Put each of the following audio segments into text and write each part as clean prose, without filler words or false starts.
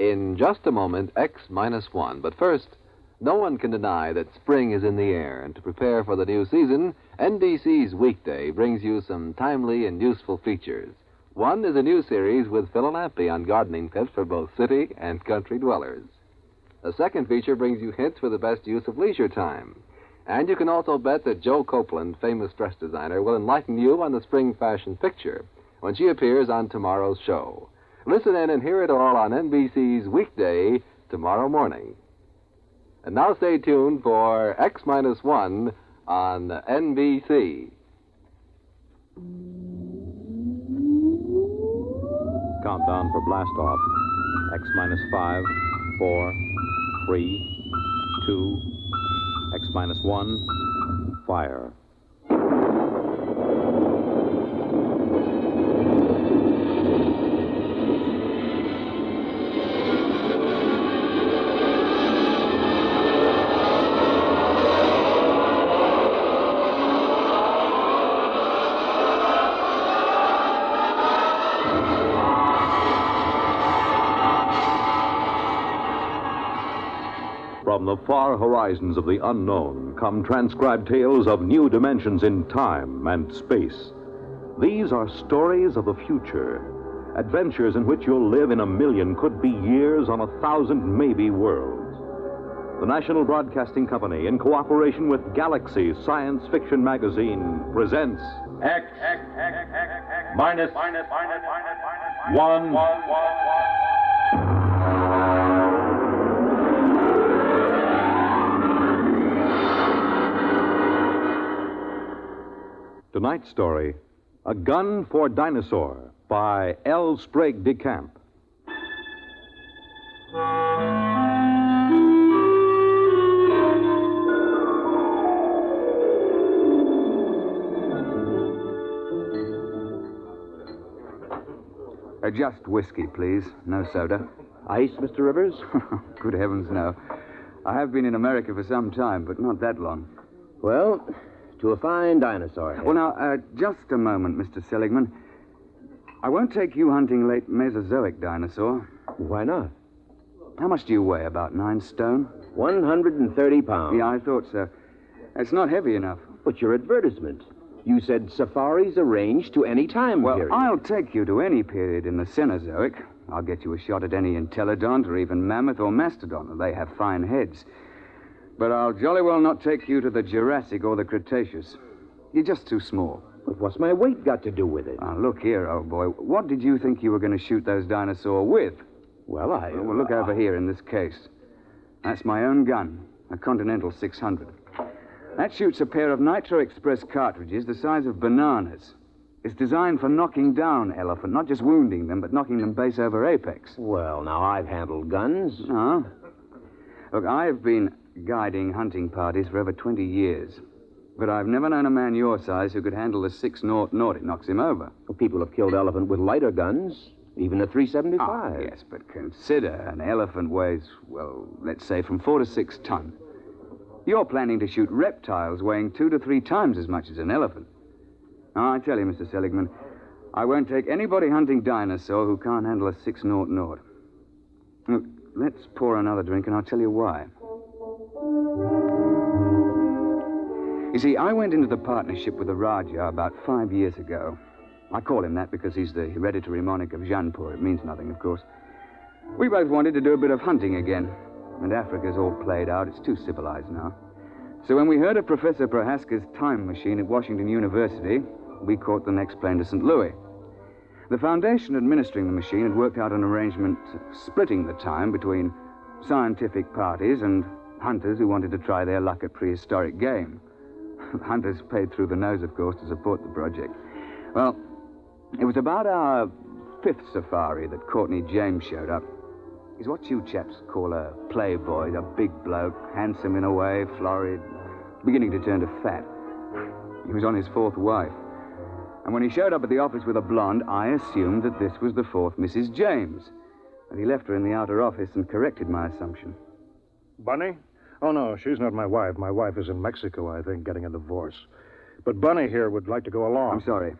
In just a moment, X-1. But first, no one can deny that spring is in the air, and to prepare for the new season, NBC's Weekday brings you some timely and useful features. One is a new series with Phil and Lampy on gardening tips for both city and country dwellers. The second feature brings you hints for the best use of leisure time. And you can also bet that Joe Copeland, famous dress designer, will enlighten you on the spring fashion picture when she appears on tomorrow's show. Listen in and hear it all on NBC's Weekday tomorrow morning. And now stay tuned for X-1 on NBC. Countdown for blast off. X-5, 4, 3, 2, X-1, fire. From the far horizons of the unknown come transcribed tales of new dimensions in time and space. These are stories of the future, adventures in which you'll live in a million, could be years, on 1,000 maybe worlds. The National Broadcasting Company, in cooperation with Galaxy Science Fiction Magazine, presents X minus 1. Tonight's story, A Gun for Dinosaur, by L. Sprague de Camp. Just whiskey, please. No soda. Ice, Mr. Rivers? Good heavens, no. I have been in America for some time, but not that long. Well, to a fine dinosaur. Well, now, just a moment, Mr. Seligman. I won't take you hunting late Mesozoic dinosaur. Why not? How much do you weigh? About 9 stone? 130 pounds. Yeah, I thought so. It's not heavy enough. But your advertisement. You said safaris arranged to any time Well, period. I'll take you to any period in the Cenozoic. I'll get you a shot at any entelodont or even mammoth or mastodon. They have fine heads. But I'll jolly well not take you to the Jurassic or the Cretaceous. You're just too small. But what's my weight got to do with it? Now, look here, old boy. What did you think you were going to shoot those dinosaurs with? Well, Well, look over here in this case. That's my own gun, a Continental 600. That shoots a pair of Nitro Express cartridges the size of bananas. It's designed for knocking down elephant, not just wounding them, but knocking them base over apex. Well, now, I've handled guns. Oh? Look, I've been guiding hunting parties for over 20 years. But I've never known a man your size who could handle the 6-0. It knocks him over. Well, people have killed elephant with lighter guns, even a 375. Ah, yes, but consider an elephant weighs, well, let's say from 4 to 6 ton. You're planning to shoot reptiles weighing 2 to 3 times as much as an elephant. Now, I tell you, Mr. Seligman, I won't take anybody hunting dinosaur who can't handle a 6-0. Look, let's pour another drink, and I'll tell you why. You see, I went into the partnership with the Raja about 5 years ago. I call him that because he's the hereditary monarch of Jaipur. It means nothing, of course. We both wanted to do a bit of hunting again. And Africa's all played out. It's too civilized now. So when we heard of Professor Prohaska's time machine at Washington University, we caught the next plane to St. Louis. The foundation administering the machine had worked out an arrangement splitting the time between scientific parties and hunters who wanted to try their luck at prehistoric game. Hunters paid through the nose, of course, to support the project. Well, it was about our 5th safari that Courtney James showed up. He's what you chaps call a playboy, a big bloke, handsome in a way, florid, beginning to turn to fat. He was on his 4th wife. And when he showed up at the office with a blonde, I assumed that this was the 4th Mrs. James. And he left her in the outer office and corrected my assumption. Bunny? Oh, no, she's not my wife. My wife is in Mexico, I think, getting a divorce. But Bunny here would like to go along. I'm sorry.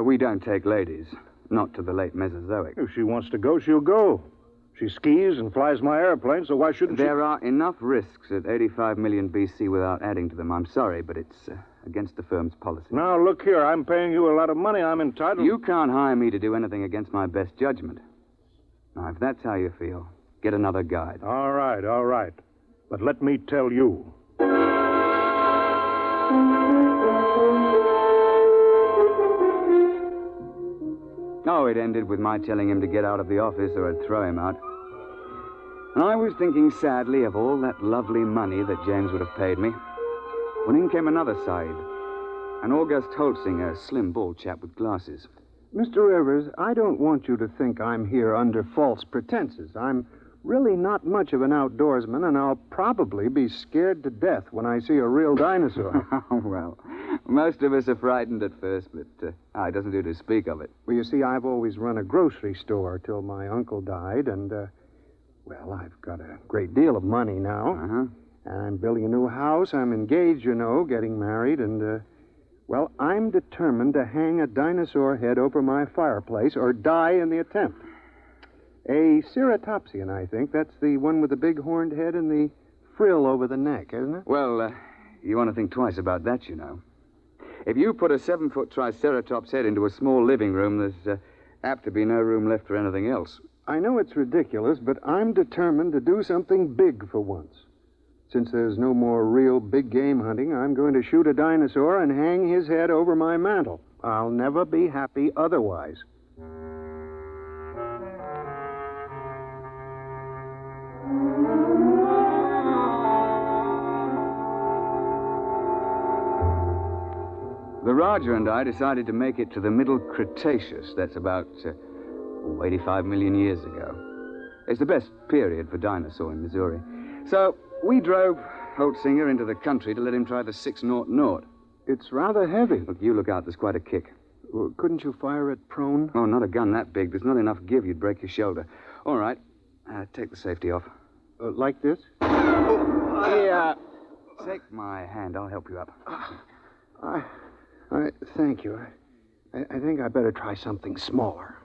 We don't take ladies. Not to the late Mesozoic. If she wants to go, she'll go. She skis and flies my airplane, so why shouldn't she... There are enough risks at 85 million BC without adding to them. I'm sorry, but it's against the firm's policy. Now, look here. I'm paying you a lot of money. I'm entitled... You can't hire me to do anything against my best judgment. Now, if that's how you feel, get another guide. All right. But let me tell you. Oh, it ended with my telling him to get out of the office or I'd throw him out. And I was thinking sadly of all that lovely money that James would have paid me. When in came another side. An August Holtzinger, a slim, bald chap with glasses. Mr. Rivers, I don't want you to think I'm here under false pretenses. I'm really not much of an outdoorsman, and I'll probably be scared to death when I see a real dinosaur. Oh, well, most of us are frightened at first, but it doesn't do to speak of it. Well, you see, I've always run a grocery store till my uncle died, and, well, I've got a great deal of money now. Uh-huh. And I'm building a new house. I'm engaged, you know, getting married, and, well, I'm determined to hang a dinosaur head over my fireplace or die in the attempt. A ceratopsian, I think. That's the one with the big horned head and the frill over the neck, isn't it? Well, you want to think twice about that, you know. If you put a 7-foot Triceratops head into a small living room, there's apt to be no room left for anything else. I know it's ridiculous, but I'm determined to do something big for once. Since there's no more real big game hunting, I'm going to shoot a dinosaur and hang his head over my mantel. I'll never be happy otherwise. The Roger and I decided to make it to the Middle Cretaceous. That's about 85 million years ago. It's the best period for dinosaur in Missouri. So we drove Holtzinger into the country to let him try the 600. It's rather heavy. Look, you look out. There's quite a kick. Well, couldn't you fire it prone? Oh, not a gun that big. There's not enough give. You'd break your shoulder. All right. Take the safety off. Like this? Yeah. Take my hand. I'll help you up. Thank you. I think I better try something smaller.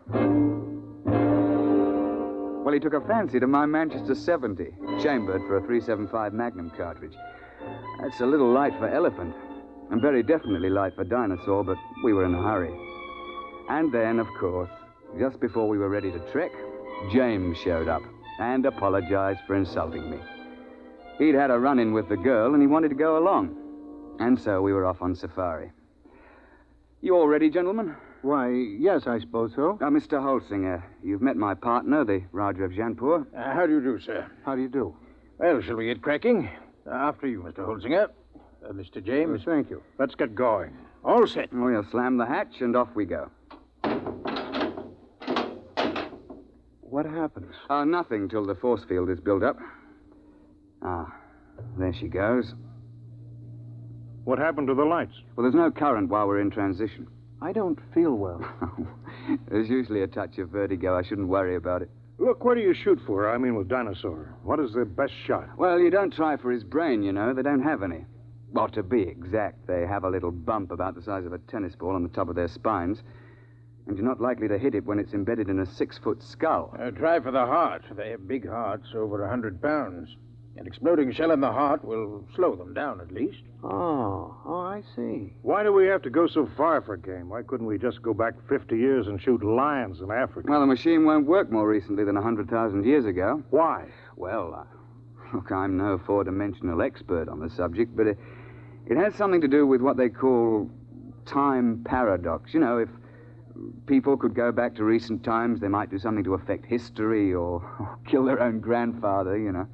Well, he took a fancy to my Manchester 70, chambered for a .375 Magnum cartridge. That's a little light for elephant, and very definitely light for dinosaur, but we were in a hurry. And then, of course, just before we were ready to trek, James showed up and apologized for insulting me. He'd had a run-in with the girl, and he wanted to go along. And so we were off on safari. You all ready, gentlemen? Why, yes, I suppose so. Mr. Holtzinger, you've met my partner, the Roger of Janpur. How do you do, sir? How do you do? Well, shall we get cracking? After you, Mr. Holzinger. Mr. James. Thank you. Let's get going. All set. We'll slam the hatch, and off we go. What happens? Nothing till the force field is built up. There she goes. What happened to the lights? Well, there's no current while we're in transition. I don't feel well. There's usually a touch of vertigo. I shouldn't worry about it. Look, where do you shoot for? I mean, with Dinosaur. What is the best shot? Well, you don't try for his brain, you know. They don't have any. Well, to be exact, they have a little bump about the size of a tennis ball on the top of their spines. And you're not likely to hit it when it's embedded in a 6-foot skull. Try for the heart. They have big hearts, over 100 pounds. An exploding shell in the heart will slow them down, at least. Oh, I see. Why do we have to go so far for game? Why couldn't we just go back 50 years and shoot lions in Africa? Well, the machine won't work more recently than 100,000 years ago. Why? Well, look, I'm no four-dimensional expert on the subject, but it has something to do with what they call time paradox. You know, if people could go back to recent times, they might do something to affect history or kill their own grandfather, you know.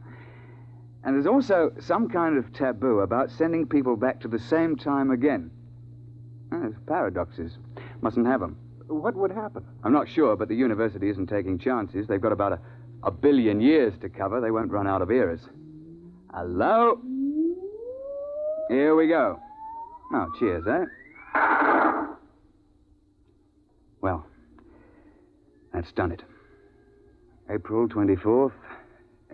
And there's also some kind of taboo about sending people back to the same time again. There's paradoxes. Mustn't have them. What would happen? I'm not sure, but the university isn't taking chances. They've got about a billion years to cover. They won't run out of eras. Hello? Here we go. Oh, cheers, eh? Well, that's done it. April 24th,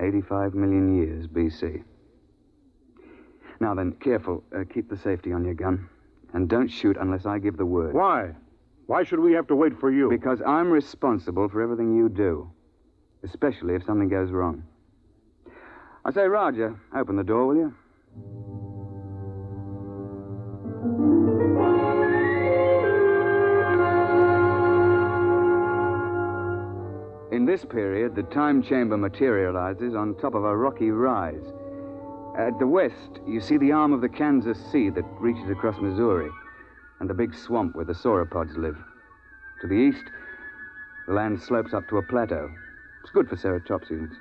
85 million years BC. Now then, careful. Keep the safety on your gun. And don't shoot unless I give the word. Why? Why should we have to wait for you? Because I'm responsible for everything you do. especially if something goes wrong. I say, Roger, open the door, will you? In this period, the time chamber materializes on top of a rocky rise. At the west, you see the arm of the Kansas Sea that reaches across Missouri, and the big swamp where the sauropods live. To the east, the land slopes up to a plateau. It's good for ceratopsians.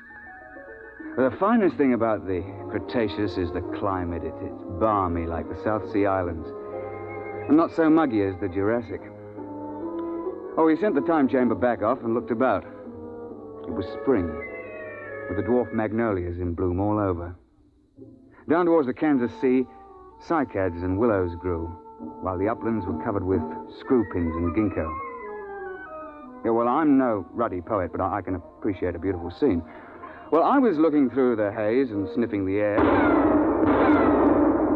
The finest thing about the Cretaceous is the climate. It's balmy like the South Sea Islands, and not so muggy as the Jurassic. Oh, we sent the time chamber back off and looked about. It was spring, with the dwarf magnolias in bloom all over. Down towards the Kansas Sea, cycads and willows grew, while the uplands were covered with screw pins and ginkgo. Yeah, well, I'm no ruddy poet, but I can appreciate a beautiful scene. Well, I was looking through the haze and sniffing the air.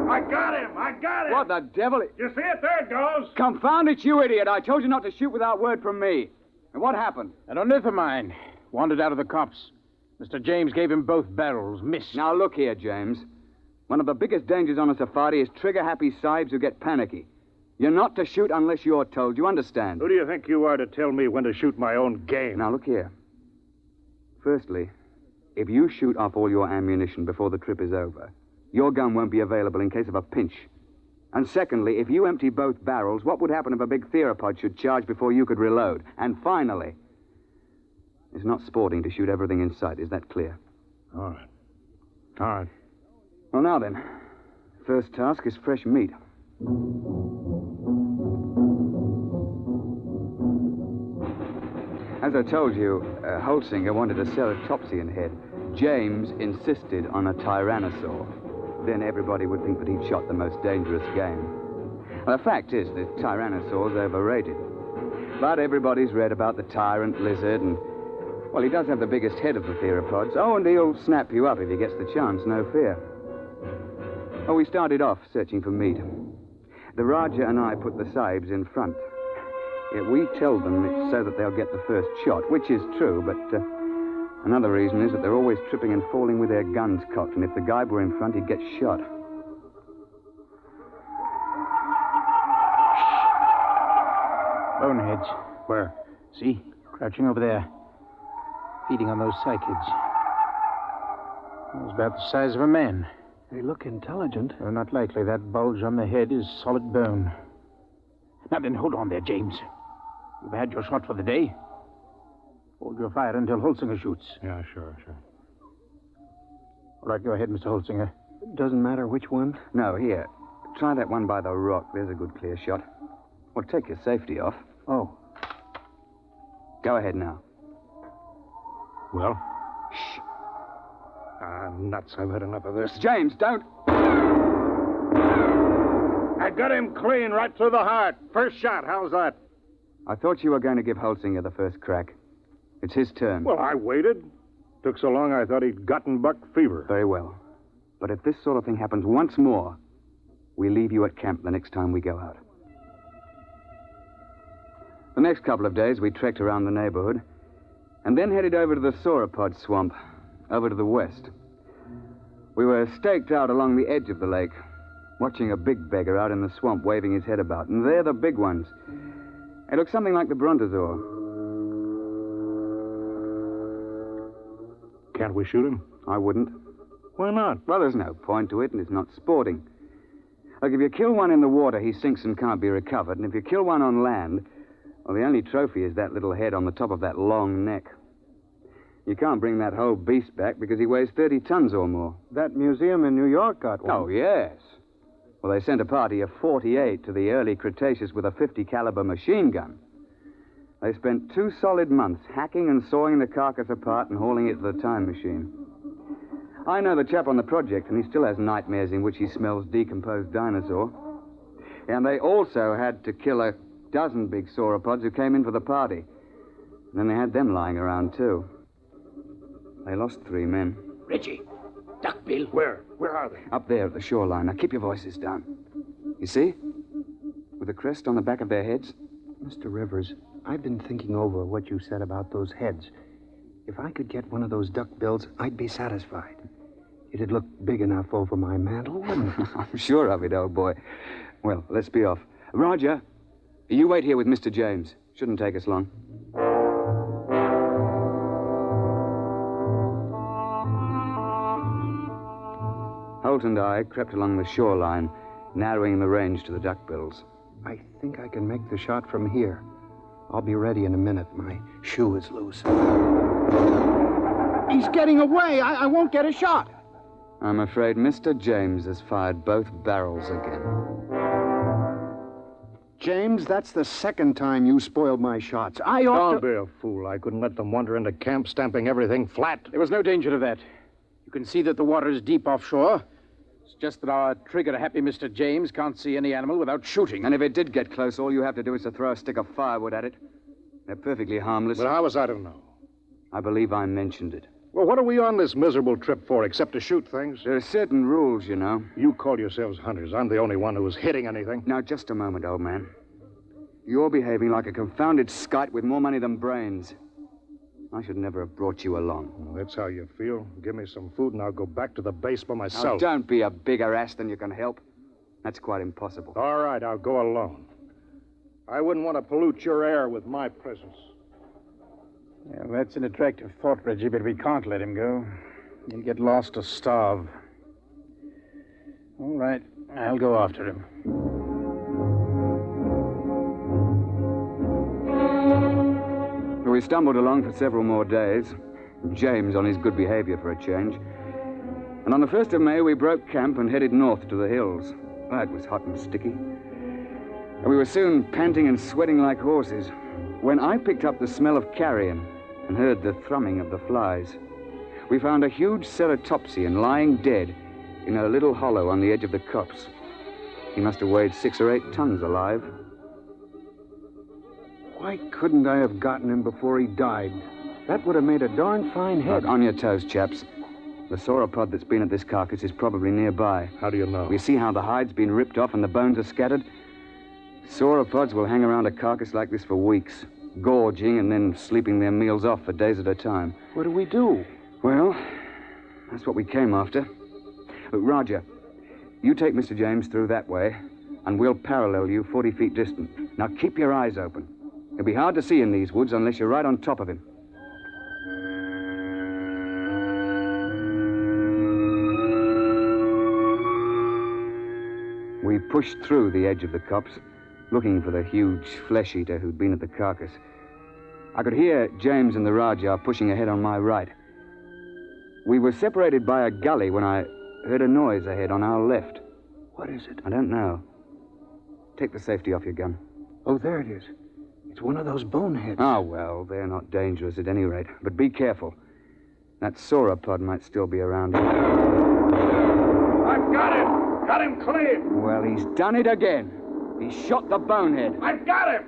I got him! I got him! What the devil? You see it? There it goes! Confound it, you idiot! I told you not to shoot without word from me. And what happened? An ornithomine wandered out of the copse. Mr. James gave him both barrels, missed. Now, look here, James. One of the biggest dangers on a safari is trigger-happy sahibs who get panicky. You're not to shoot unless you're told. You understand? Who do you think you are to tell me when to shoot my own game? Now, look here. Firstly, if you shoot off all your ammunition before the trip is over, your gun won't be available in case of a pinch. And secondly, if you empty both barrels, what would happen if a big theropod should charge before you could reload? And finally, it's not sporting to shoot everything in sight. Is that clear? All right. All right. Well, now then. First task is fresh meat. As I told you, Holsinger wanted a ceratopsian head. James insisted on a tyrannosaur. Then everybody would think that he'd shot the most dangerous game. Well, the fact is that tyrannosaur's overrated. But everybody's read about the tyrant lizard, and, well, he does have the biggest head of the theropods. Oh, and he'll snap you up if he gets the chance, no fear. Oh, we started off searching for meat. The Raja and I put the sahibs in front. Yeah, we tell them it's so that they'll get the first shot, which is true, but another reason is that they're always tripping and falling with their guns cocked, and if the guy were in front, he'd get shot. Boneheads. Where? See? Crouching over there. Feeding on those cycads. It's about the size of a man. They look intelligent. Well, not likely. That bulge on the head is solid bone. Now then, hold on there, James. You've had your shot for the day. Hold your fire until Holsinger shoots. Yeah, sure. All right, go ahead, Mr. Holsinger. Doesn't matter which one. No, here. Try that one by the rock. There's a good clear shot. Well, take your safety off. Oh. Go ahead now. Well? Shh. Ah, nuts. I've had enough of this. James, don't... I got him clean right through the heart. First shot. How's that? I thought you were going to give Holsinger the first crack. It's his turn. Well, I waited. Took so long I thought he'd gotten buck fever. Very well. But if this sort of thing happens once more, we leave you at camp the next time we go out. The next couple of days, we trekked around the neighborhood and then headed over to the sauropod swamp, over to the west. We were staked out along the edge of the lake, watching a big beggar out in the swamp waving his head about. And they're the big ones. They look something like the brontosaur. Can't we shoot him? I wouldn't. Why not? Well, there's no point to it, and it's not sporting. Like, if you kill one in the water, he sinks and can't be recovered. And if you kill one on land, well, the only trophy is that little head on the top of that long neck. You can't bring that whole beast back because he weighs 30 tons or more. That museum in New York got one. Oh, yes. Well, they sent a party of 48 to the early Cretaceous with a 50 caliber machine gun. They spent 2 solid months hacking and sawing the carcass apart and hauling it to the time machine. I know the chap on the project, and he still has nightmares in which he smells decomposed dinosaur. And they also had to kill a dozen big sauropods who came in for the party. And then they had them lying around, too. They lost 3 men. Richie, Duckbill. Where? Where are they? Up there at the shoreline. Now, keep your voices down. You see? With the crest on the back of their heads. Mr. Rivers, I've been thinking over what you said about those heads. If I could get one of those duckbills, I'd be satisfied. It'd look big enough over my mantle, wouldn't it? I'm sure of it, old boy. Well, let's be off. Roger, you wait here with Mr. James. Shouldn't take us long. Holt and I crept along the shoreline, narrowing the range to the duckbills. I think I can make the shot from here. I'll be ready in a minute. My shoe is loose. He's getting away. I won't get a shot. I'm afraid Mr. James has fired both barrels again. James, that's the second time you spoiled my shots. I ought Don't be a fool. I couldn't let them wander into camp, stamping everything flat. There was no danger of that. You can see that the water is deep offshore. It's just that our trigger-happy Mr. James can't see any animal without shooting. And if it did get close, all you have to do is to throw a stick of firewood at it. They're perfectly harmless. But how was I to know? I believe I mentioned it. Well, what are we on this miserable trip for, except to shoot things? There are certain rules, you know. You call yourselves hunters. I'm the only one who was hitting anything. Now, just a moment, old man. You're behaving like a confounded skite with more money than brains. I should never have brought you along. Well, that's how you feel. Give me some food and I'll go back to the base by Now, myself. don't be a bigger ass than you can help. That's quite impossible. All right, I'll go alone. I wouldn't want to pollute your air with my presence. Yeah, that's an attractive thought, Reggie, but we can't let him go. He'll get lost or starve. All right, I'll go after him. We stumbled along for several more days, James on his good behavior for a change. And on the 1st of May, we broke camp and headed north to the hills. That was hot and sticky. And we were soon panting and sweating like horses when I picked up the smell of carrion and heard the thrumming of the flies. We found a huge ceratopsian lying dead in a little hollow on the edge of the copse. He must have weighed 6 or 8 tons alive. Why couldn't I have gotten him before he died? That would have made a darn fine head. Look, on your toes, chaps. The sauropod that's been at this carcass is probably nearby. How do you know? We see how the hide's been ripped off and the bones are scattered. Sauropods will hang around a carcass like this for weeks, gorging and then sleeping their meals off for days at a time. What do we do? Well, that's what we came after. Look, Roger, you take Mr. James through that way, and we'll parallel you 40 feet distant. Now keep your eyes open. It'll be hard to see in these woods unless you're right on top of him. We pushed through the edge of the copse, looking for the huge flesh-eater who'd been at the carcass. I could hear James and the Rajah pushing ahead on my right. We were separated by a gully when I heard a noise ahead on our left. What is it? I don't know. Take the safety off your gun. Oh, there it is. It's one of those boneheads. Oh, well, they're not dangerous at any rate. But be careful. That sauropod might still be around here. I've got him! Got him clean! Well, he's done it again. He shot the bonehead. I've got him!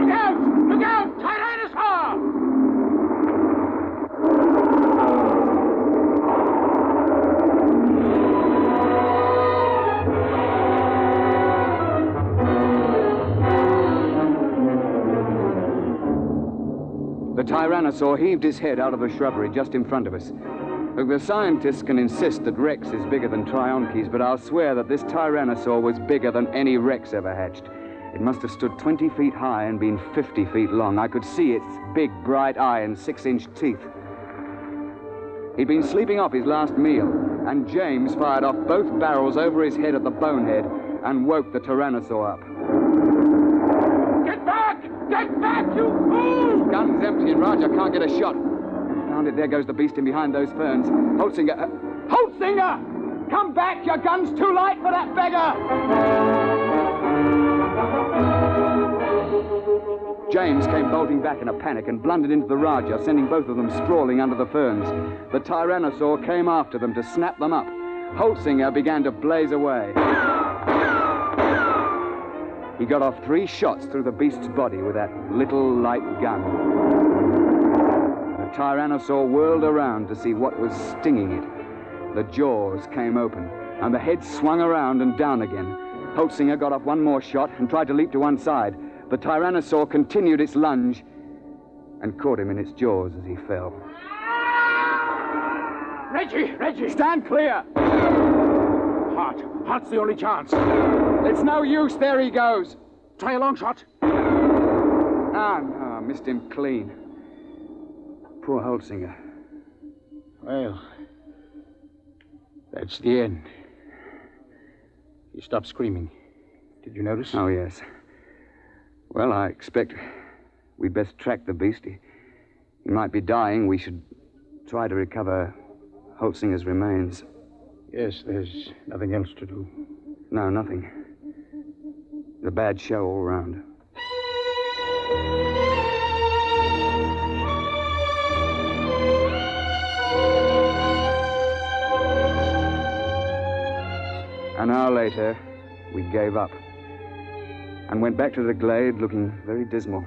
Look out! Look out! Dinosaur! The Tyrannosaur heaved his head out of the shrubbery just in front of us. Look, the scientists can insist that Rex is bigger than Trionches, but I'll swear that this Tyrannosaur was bigger than any Rex ever hatched. It must have stood 20 feet high and been 50 feet long. I could see its big, bright eye and 6-inch teeth. He'd been sleeping off his last meal, and James fired off both barrels over his head at the bonehead and woke the Tyrannosaur up. Get back! Get back, you fool! Gun's empty and Roger can't get a shot. Found it, there goes the beast in behind those ferns. Holtzinger! Holtzinger! Come back! Your gun's too light for that beggar! James came bolting back in a panic and blundered into the Rajah, sending both of them sprawling under the ferns. The Tyrannosaur came after them to snap them up. Holtzinger began to blaze away. He got off 3 shots through the beast's body with that little light gun. The Tyrannosaur whirled around to see what was stinging it. The jaws came open, and the head swung around and down again. Holtzinger got off 1 more shot and tried to leap to one side. The Tyrannosaur continued its lunge, and caught him in its jaws as he fell. Reggie! Stand clear! Hart's the only chance. It's no use. There he goes. Try a long shot. No, missed him clean. Poor Holtzinger. Well, that's the end. He stopped screaming. Did you notice? Oh, yes. Well, I expect we'd best track the beast. He might be dying. We should try to recover Holtzinger's remains. Yes, there's nothing else to do. No, nothing. It's a bad show all round. An hour later, we gave up and went back to the glade looking very dismal.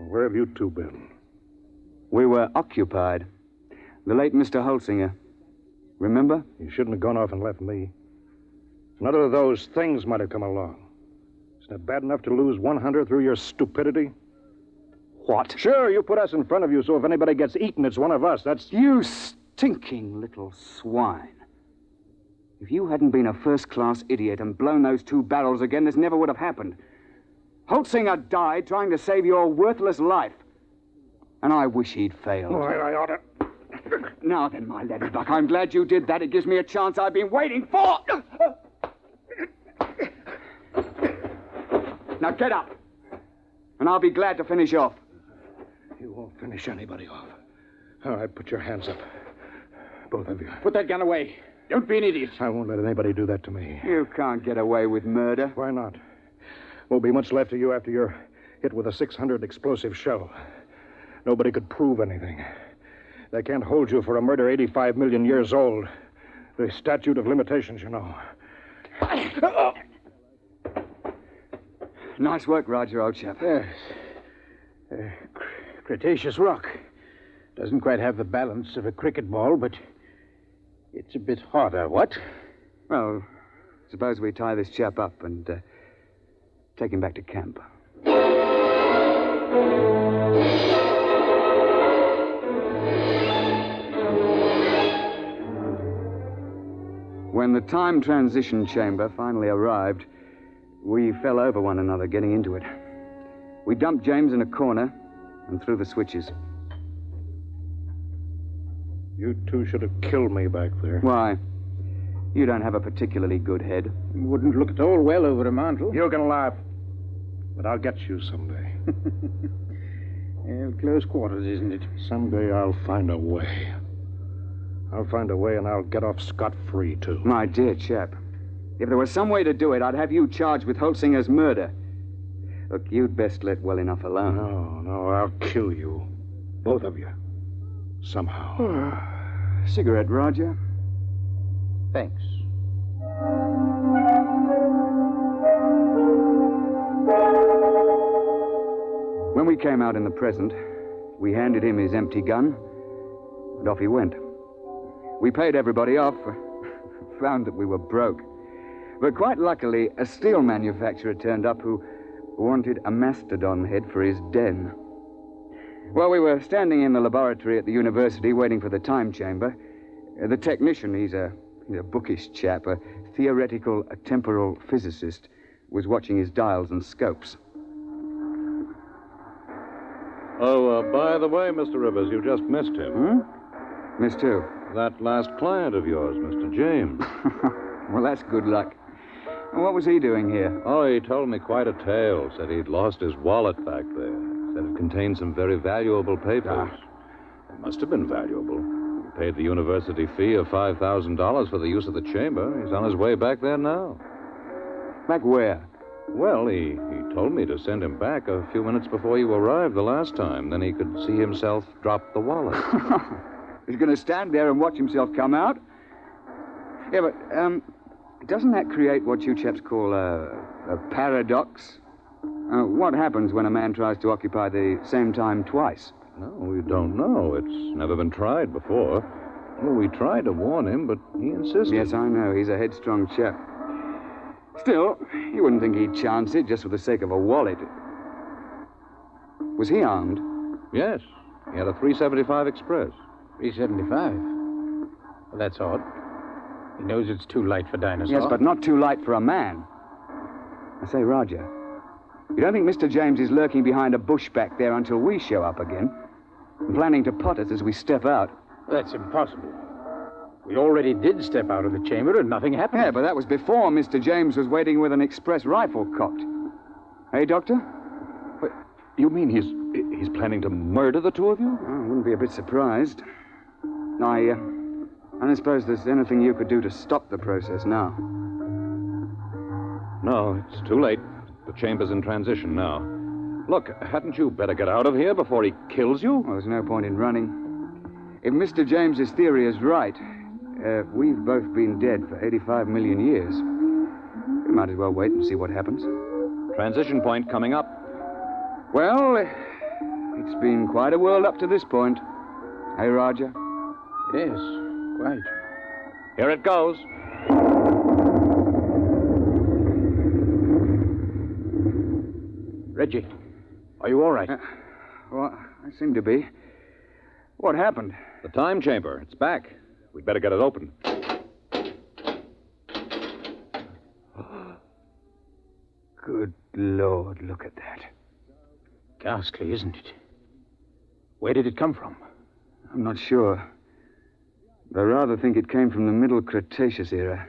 Where have you two been? We were occupied. The late Mr. Holtzinger. Remember? You shouldn't have gone off and left me. Another of those things might have come along. Isn't it bad enough to lose 100 through your stupidity? What? Sure, you put us in front of you, so if anybody gets eaten, it's one of us. That's... You stinking little swine. If you hadn't been a first-class idiot and blown those 2 barrels again, this never would have happened. Holtzinger died trying to save your worthless life. And I wish he'd failed. Oh, I ought to... Now then, my laddybuck, I'm glad you did that. It gives me a chance I've been waiting for. Now get up, and I'll be glad to finish off. You won't finish anybody off. All right, put your hands up. Both of you. Put that gun away. Don't be an idiot. I won't let anybody do that to me. You can't get away with murder. Why not? Won't be much left of you after you're hit with a 600 explosive shell. Nobody could prove anything. They can't hold you for a murder 85 million years old. The statute of limitations, you know. Nice work, Roger, old chap. Yes. Cretaceous rock. Doesn't quite have the balance of a cricket ball, but it's a bit harder, what? Well, suppose we tie this chap up and take him back to camp. When the time transition chamber finally arrived, we fell over one another getting into it. We dumped James in a corner and threw the switches. You two should have killed me back there. Why? You don't have a particularly good head. It wouldn't look at all well over a mantle. You can laugh, but I'll get you someday. Well, close quarters, isn't it? Someday I'll find a way. I'll find a way and I'll get off scot-free, too. My dear chap, if there was some way to do it, I'd have you charged with Holtzinger's murder. Look, you'd best let well enough alone. No, I'll kill you. Both of you. Somehow. Cigarette, Roger? Thanks. When we came out in the present, we handed him his empty gun, and off he went. We paid everybody off, found that we were broke. But quite luckily, a steel manufacturer turned up who wanted a mastodon head for his den. While we were standing in the laboratory at the university waiting for the time chamber, the technician, he's a bookish chap, a theoretical temporal physicist, was watching his dials and scopes. Oh, by the way, Mr. Rivers, you just missed him. Missed who? That last client of yours, Mr. James. Well, that's good luck. And what was he doing here? Oh, he told me quite a tale. Said he'd lost his wallet back there. Said it contained some very valuable papers. It must have been valuable. He paid the university fee of $5,000 for the use of the chamber. He's on his way back there now. Back where? Well, he told me to send him back a few minutes before you arrived the last time. Then he could see himself drop the wallet. He's going to stand there and watch himself come out? Yeah, but, doesn't that create what you chaps call a paradox? What happens when a man tries to occupy the same time twice? No, we don't know. It's never been tried before. Well, we tried to warn him, but he insisted. Yes, I know. He's a headstrong chap. Still, you wouldn't think he'd chance it just for the sake of a wallet. Was he armed? Yes. He had a 375 Express. 375? Well, that's odd. He knows it's too light for Dinosaur. Yes, but not too light for a man. I say, Roger, you don't think Mr. James is lurking behind a bush back there until we show up again? And planning to pot us as we step out? That's impossible. We already did step out of the chamber and nothing happened. Yeah, but that was before Mr. James was waiting with an express rifle cocked. Hey, Doctor? What, you mean he's planning to murder the two of you? Oh, I wouldn't be a bit surprised. I don't suppose there's anything you could do to stop the process now. No, it's too late. The chamber's in transition now. Look, hadn't you better get out of here before he kills you? Well, there's no point in running. If Mr. James's theory is right, we've both been dead for 85 million years. We might as well wait and see what happens. Transition point coming up. Well, it's been quite a world up to this point. Hey, Roger? Yes, quite. Here it goes. Reggie, are you all right? Well, I seem to be. What happened? The time chamber. It's back. We'd better get it open. Good Lord, look at that. Ghastly, isn't it? Where did it come from? I'm not sure. But I rather think it came from the Middle Cretaceous era.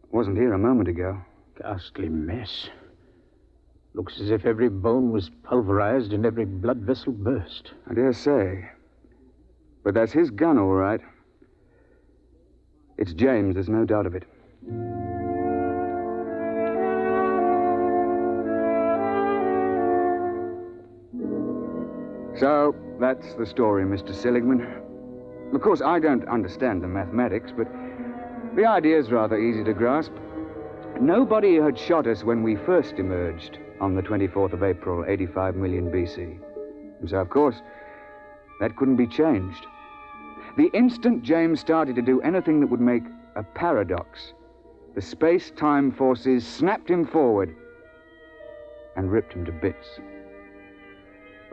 It wasn't here a moment ago. Ghastly mess. Looks as if every bone was pulverized and every blood vessel burst. I dare say. But that's his gun, all right. It's James, there's no doubt of it. So, that's the story, Mr. Seligman. Of course, I don't understand the mathematics, but the idea's rather easy to grasp. Nobody had shot us when we first emerged on the 24th of April, 85 million BC. And so, of course, that couldn't be changed. The instant James started to do anything that would make a paradox, the space-time forces snapped him forward and ripped him to bits.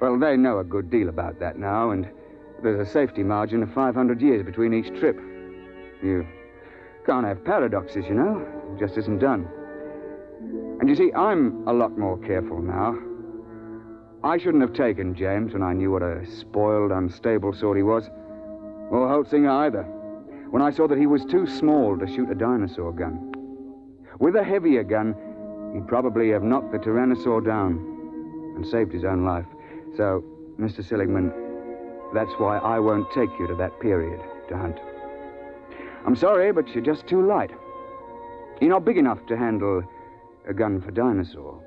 Well, they know a good deal about that now, and there's a safety margin of 500 years between each trip. You can't have paradoxes, you know. It just isn't done. And you see, I'm a lot more careful now. I shouldn't have taken James when I knew what a spoiled, unstable sort he was. Or Holtzinger either. When I saw that he was too small to shoot a dinosaur gun. With a heavier gun, he'd probably have knocked the Tyrannosaur down and saved his own life. So, Mr. Seligman, that's why I won't take you to that period to hunt. I'm sorry, but you're just too light. You're not big enough to handle a gun for Dinosaur.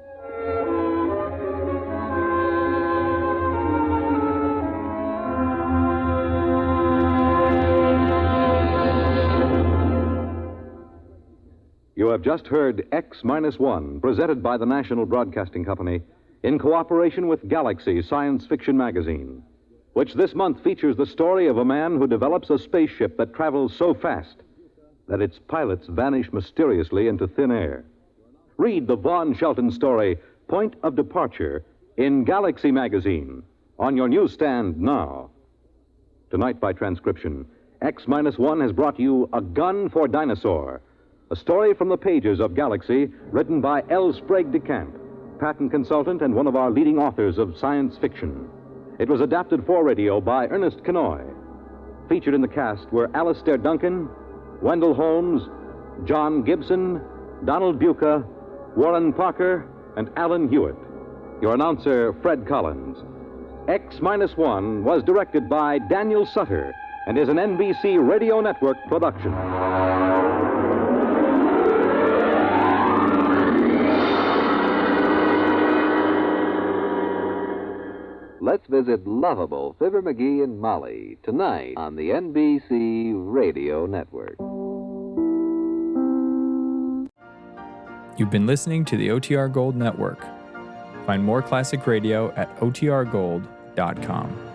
You have just heard X-1, presented by the National Broadcasting Company in cooperation with Galaxy Science Fiction Magazine, which this month features the story of a man who develops a spaceship that travels so fast that its pilots vanish mysteriously into thin air. Read the Vaughn Shelton story, Point of Departure, in Galaxy Magazine, on your newsstand now. Tonight, by transcription, X-1 has brought you A Gun for Dinosaur, a story from the pages of Galaxy, written by L. Sprague de Camp, patent consultant and one of our leading authors of science fiction. It was adapted for radio by Ernest Kenoy. Featured in the cast were Alastair Duncan, Wendell Holmes, John Gibson, Donald Buca, Warren Parker, and Alan Hewitt. Your announcer, Fred Collins. X-1 was directed by Daniel Sutter and is an NBC Radio Network production. Let's visit lovable Fibber McGee and Molly tonight on the NBC Radio Network. You've been listening to the OTR Gold Network. Find more classic radio at otrgold.com.